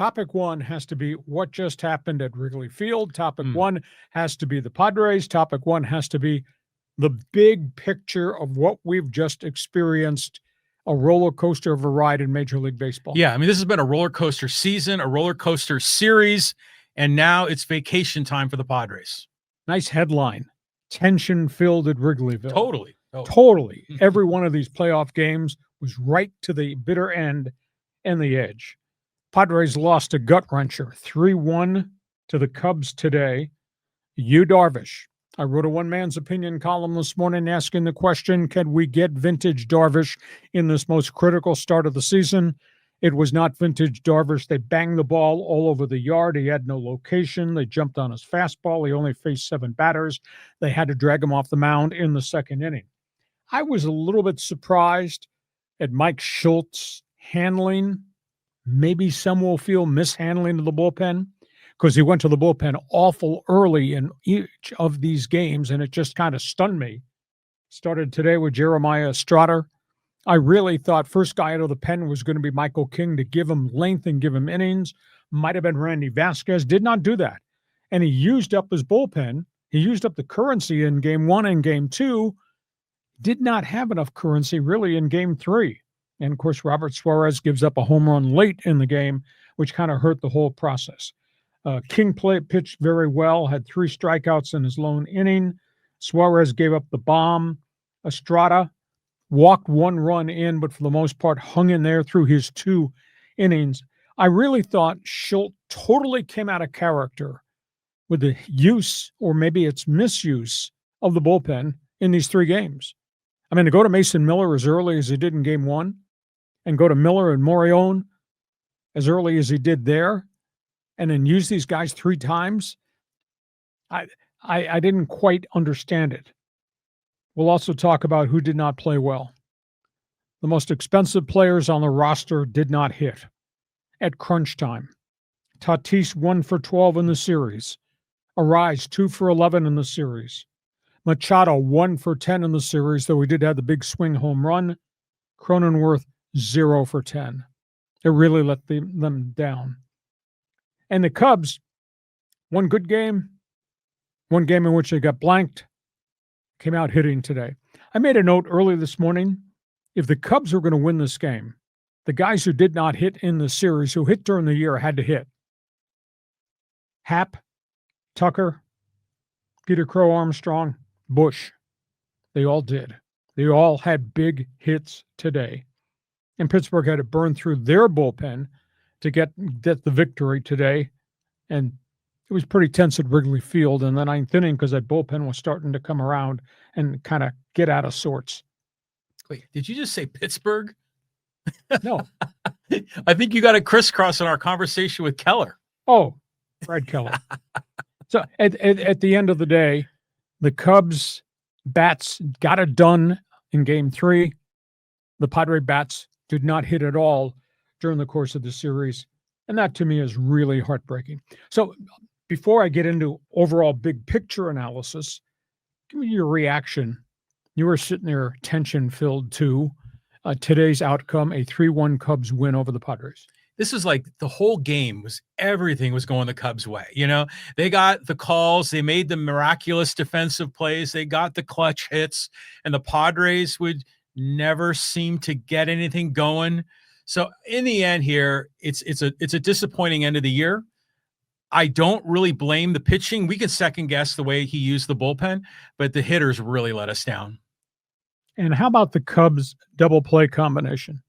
Topic one has to be what just happened at Wrigley Field. Topic one has to be the Padres. Topic one has to be the big picture of what we've just experienced, a roller coaster of a ride in Major League Baseball. Yeah, I mean, this has been a roller coaster season, a roller coaster series, and now it's vacation time for the Padres. Nice headline. Tension filled at Wrigleyville. Totally. Every one of these playoff games was right to the bitter end and the edge. Padres lost a gut-wrencher, 3-1 to the Cubs today. Yu Darvish. I wrote a one-man's opinion column this morning asking the question, can we get vintage Darvish in this most critical start of the season? It was not vintage Darvish. They banged the ball all over the yard. He had no location. They jumped on his fastball. He only faced 7 batters. They had to drag him off the mound in the second inning. I was a little bit surprised at Mike Schultz's handling. Maybe some will feel mishandling of the bullpen because he went to the bullpen awful early in each of these games, and it just kind of stunned me. Started today with Jeremiah Estrada. I really thought first guy out of the pen was going to be Michael King to give him length and give him innings. Might have been Randy Vasquez. Did not do that. And he used up his bullpen. He used up the currency in game 1 and game 2. Did not have enough currency really in game 3. And, of course, Robert Suarez gives up a home run late in the game, which kind of hurt the whole process. King pitched very well, had 3 strikeouts in his lone inning. Suarez gave up the bomb. Estrada walked 1 run in, but for the most part hung in there through his 2 innings. I really thought Schultz totally came out of character with the use, or maybe it's misuse, of the bullpen in these 3 games. I mean, to go to Mason Miller as early as he did in game 1 and go to Miller and Morion as early as he did there and then use these guys 3 times, I didn't quite understand it. We'll also talk about who did not play well. The most expensive players on the roster did not hit at crunch time. Tatis 1 for 12 in the series. Arise 2 for 11 in the series. Machado 1 for 10 in the series, though he did have the big swing home run. Cronenworth 0 for 10. It really let them down. And the Cubs, 1 good game, 1 game in which they got blanked, came out hitting today. I made a note early this morning. If the Cubs were going to win this game, the guys who did not hit in the series, who hit during the year, had to hit. Happ, Tucker, Peter Crow Armstrong, Bush. They all did. They all had big hits today. And Pittsburgh had to burn through their bullpen to get the victory today. And it was pretty tense at Wrigley Field in the 9th inning because that bullpen was starting to come around and kind of get out of sorts. Wait, did you just say Pittsburgh? No. I think you got a crisscross in our conversation with Keller. Oh, Brad Keller. So at the end of the day, the Cubs bats got it done in game 3. The Padre bats did not hit at all during the course of the series. And that to me is really heartbreaking. So before I get into overall big picture analysis, give me your reaction. You were sitting there tension-filled too. Today's outcome, a 3-1 Cubs win over the Padres. This was like the whole game everything was going the Cubs' way. You know, they got the calls, they made the miraculous defensive plays, they got the clutch hits, and the Padres would never seem to get anything going. So in the end here, it's a disappointing end of the year. I don't really blame the pitching. We can second guess the way he used the bullpen, but the hitters really let us down. And how about the Cubs double play combination?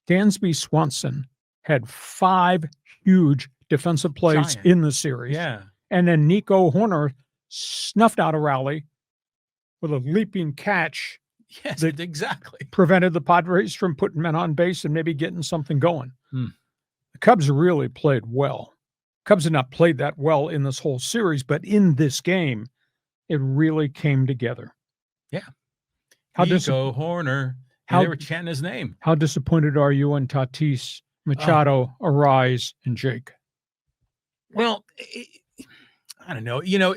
Dansby Swanson had 5 huge defensive plays in the series. Yeah. And then Nico Horner snuffed out a rally with a leaping catch. Yes, exactly. Prevented the Padres from putting men on base and maybe getting something going. The Cubs really played well. Cubs had not played that well in this whole series, but in this game, it really came together. Yeah. Nico Horner. They were chanting his name. How disappointed are you in Tatis, Machado, Arise, and Jake? Well, I don't know. You know,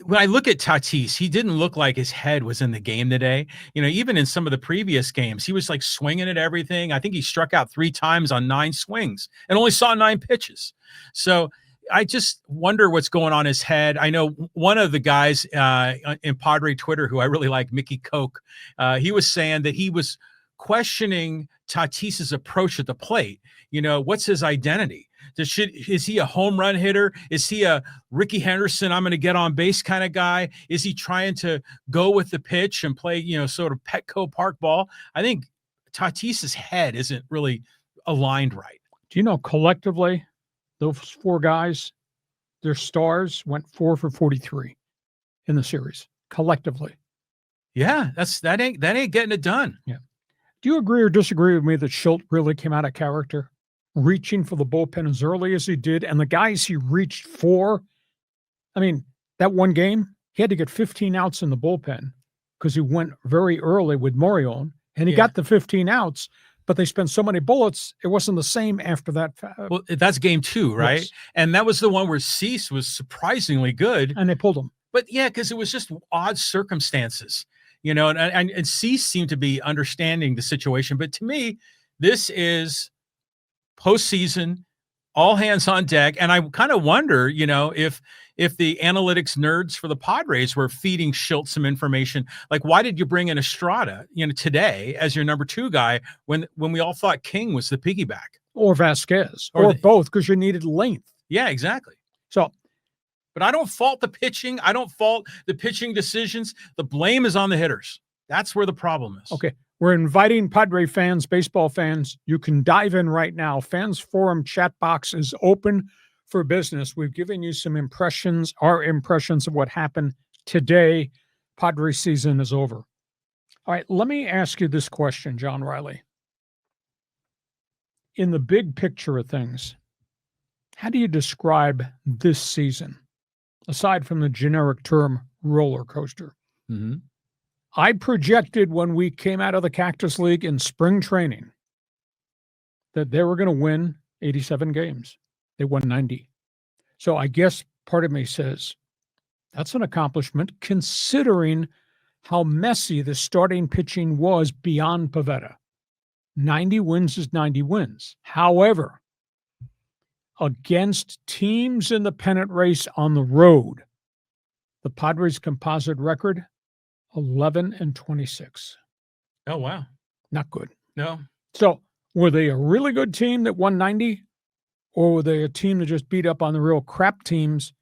when I look at Tatis, he didn't look like his head was in the game today. Even in some of the previous games, he was like swinging at everything. I think he struck out 3 times on 9 swings and only saw 9 pitches. So I just wonder what's going on in his head. I know one of the guys in Padre Twitter who I really like, Mickey Koch, he was saying that he was questioning Tatis's approach at the plate. What's his identity? Is he a home run hitter? Is he a Ricky Henderson, I'm going to get on base kind of guy? Is he trying to go with the pitch and play, sort of Petco Park ball? I think Tatis's head isn't really aligned right. Do you know collectively, those 4 guys, their stars went 4 for 43 in the series collectively? Yeah, that ain't getting it done. Yeah. Do you agree or disagree with me that Schultz really came out of character, reaching for the bullpen as early as he did, and the guys he reached for? I mean, that one game, he had to get 15 outs in the bullpen because he went very early with Morion, and he got the 15 outs, but they spent so many bullets, it wasn't the same after that. Well, that's game 2, right? Yes. And that was the one where Cease was surprisingly good. And they pulled him. But yeah, because it was just odd circumstances, and Cease seemed to be understanding the situation. But to me, this is postseason, all hands on deck. And I kind of wonder, if the analytics nerds for the Padres were feeding Schultz some information, like, why did you bring in Estrada, today as your number 2 guy when we all thought King was the piggyback? Or Vasquez, or both, because you needed length. Yeah, exactly. So, but I don't fault the pitching. I don't fault the pitching decisions. The blame is on the hitters. That's where the problem is. Okay. We're inviting Padre fans, baseball fans. You can dive in right now. Fans Forum chat box is open for business. We've given you some impressions, our impressions of what happened today. Padre season is over. All right. Let me ask you this question, John Riley. In the big picture of things, how do you describe this season, aside from the generic term roller coaster? Mm-hmm. I projected when we came out of the Cactus League in spring training that they were going to win 87 games. They won 90. So I guess part of me says that's an accomplishment considering how messy the starting pitching was beyond Pivetta. 90 wins is 90 wins. However, against teams in the pennant race on the road, the Padres' composite record, 11-26. Oh, wow. Not good. No. So were they a really good team that won 90? Or were they a team that just beat up on the real crap teams?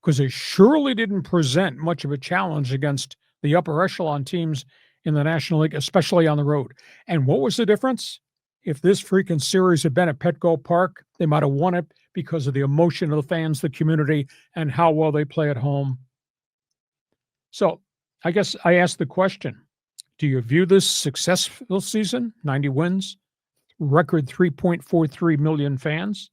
Because they surely didn't present much of a challenge against the upper echelon teams in the National League, especially on the road. And what was the difference? If this freaking series had been at Petco Park, they might have won it because of the emotion of the fans, the community, and how well they play at home. So I guess I asked the question, do you view this successful season, 90 wins, record 3.43 million fans?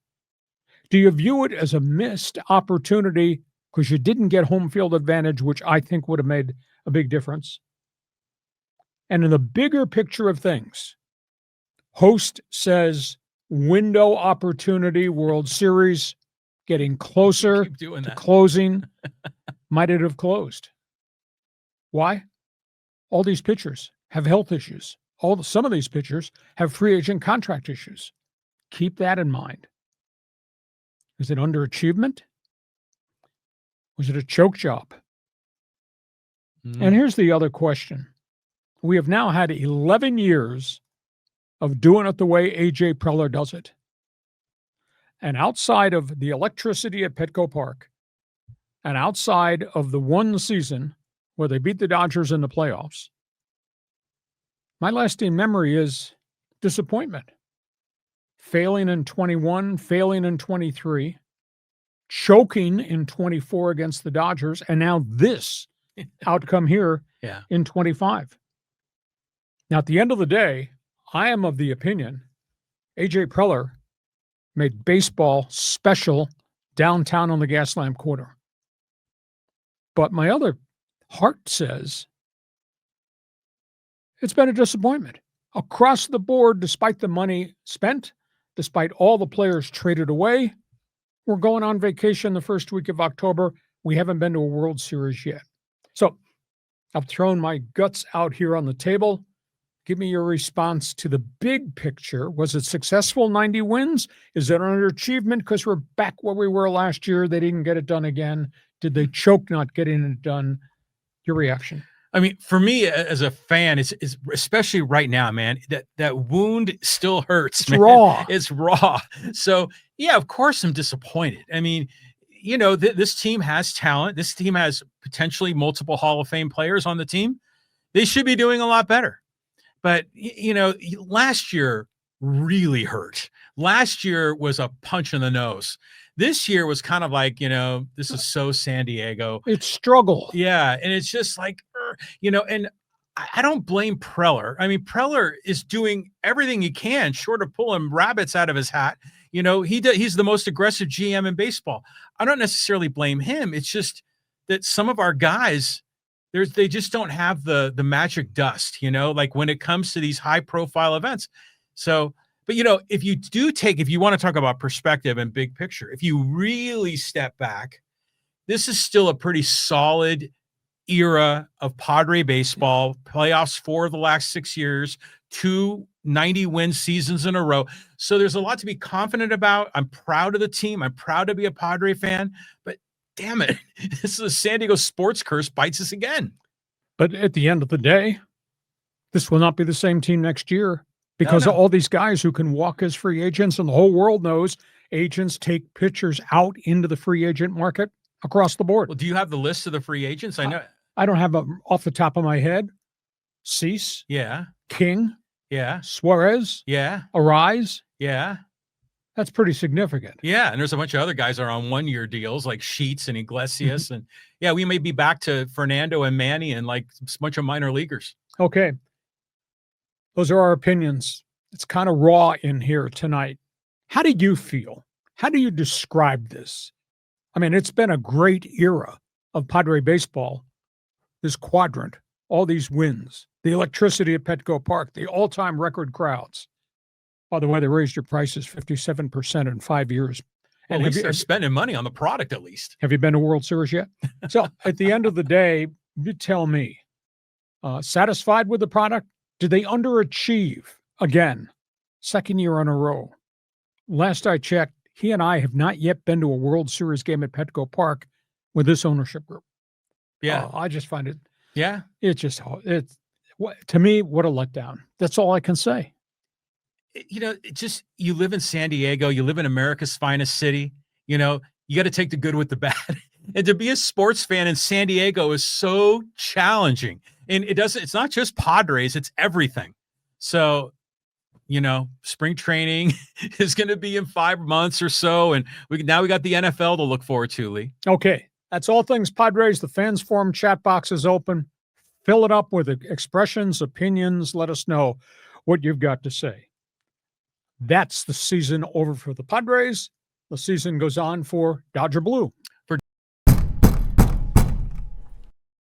Do you view it as a missed opportunity because you didn't get home field advantage, which I think would have made a big difference? And in the bigger picture of things, host says window opportunity, World Series getting closer to closing. Might it have closed? Why? All these pitchers have health issues. Some of these pitchers have free agent contract issues. Keep that in mind. Is it underachievement? Was it a choke job? And here's the other question. We have now had 11 years of doing it the way A.J. Preller does it. And outside of the electricity at Petco Park, and outside of the one season where they beat the Dodgers in the playoffs, my lasting memory is disappointment. Failing in 21, failing in 23, choking in 24 against the Dodgers, and now this outcome here in 25. Now, at the end of the day, I am of the opinion A.J. Preller made baseball special downtown on the Gaslamp Quarter. But my other heart says it's been a disappointment. Across the board, despite the money spent, despite all the players traded away, we're going on vacation the first week of October. We haven't been to a World Series yet. So I've thrown my guts out here on the table. Give me your response to the big picture. Was it successful, 90 wins? Is it an underachievement because we're back where we were last year? They didn't get it done again. Did they choke not getting it done? Your reaction? I mean, for me as a fan, it's especially right now, man, that wound still hurts. It's man. raw. It's raw. So yeah, of course I'm disappointed. I mean, you know, this team has talent. This team has potentially multiple Hall of Fame players on the team. They should be doing a lot better. But you know, last year really hurt. Last year was a punch in the nose. This year was kind of like, you know, this is so San Diego. It's struggle. Yeah. And it's just like, you know, and I don't blame Preller. I mean, Preller is doing everything he can short of pulling rabbits out of his hat. You know, he's the most aggressive GM in baseball. I don't necessarily blame him. It's just that some of our guys, they just don't have the magic dust, you know, like when it comes to these high profile events. So, but you know, if you want to talk about perspective and big picture, if you really step back, this is still a pretty solid era of Padre baseball, playoffs for the last 6 years, 2 90-win seasons in a row. So there's a lot to be confident about. I'm proud of the team. I'm proud to be a Padre fan, but damn it, this is a San Diego sports curse bites us again. But at the end of the day, this will not be the same team next year because of all these guys who can walk as free agents, and the whole world knows agents take pitchers out into the free agent market across the board. Well, do you have the list of the free agents? I know. I don't have them off the top of my head. Cease. Yeah. King. Yeah. Suarez. Yeah. Arise. Yeah. That's pretty significant. Yeah. And there's a bunch of other guys that are on 1-year deals like Sheets and Iglesias. And yeah, we may be back to Fernando and Manny and like a bunch of minor leaguers. Okay. Those are our opinions. It's kind of raw in here tonight. How do you feel? How do you describe this? I mean, it's been a great era of Padre baseball, this quadrant, all these wins, the electricity at Petco Park, the all-time record crowds. By the way, they raised your prices 57% in 5 years. Well, And at least they're spending money on the product at least. Have you been to World Series yet? So at the end of the day, you tell me, satisfied with the product? Did they underachieve again? Second year in a row. Last I checked, he and I have not yet been to a World Series game at Petco Park with this ownership group. Yeah. I just find it. Yeah. To me, what a letdown. That's all I can say. You know, you live in San Diego, you live in America's finest city, you know, you got to take the good with the bad. And to be a sports fan in San Diego is so challenging. And it's not just Padres, it's everything. So, you know, spring training is going to be in 5 months or so. And we got the NFL to look forward to, Lee. Okay. That's all things Padres. The fans forum chat box is open. Fill it up with expressions, opinions. Let us know what you've got to say. That's the season over for the Padres. The season goes on for Dodger Blue.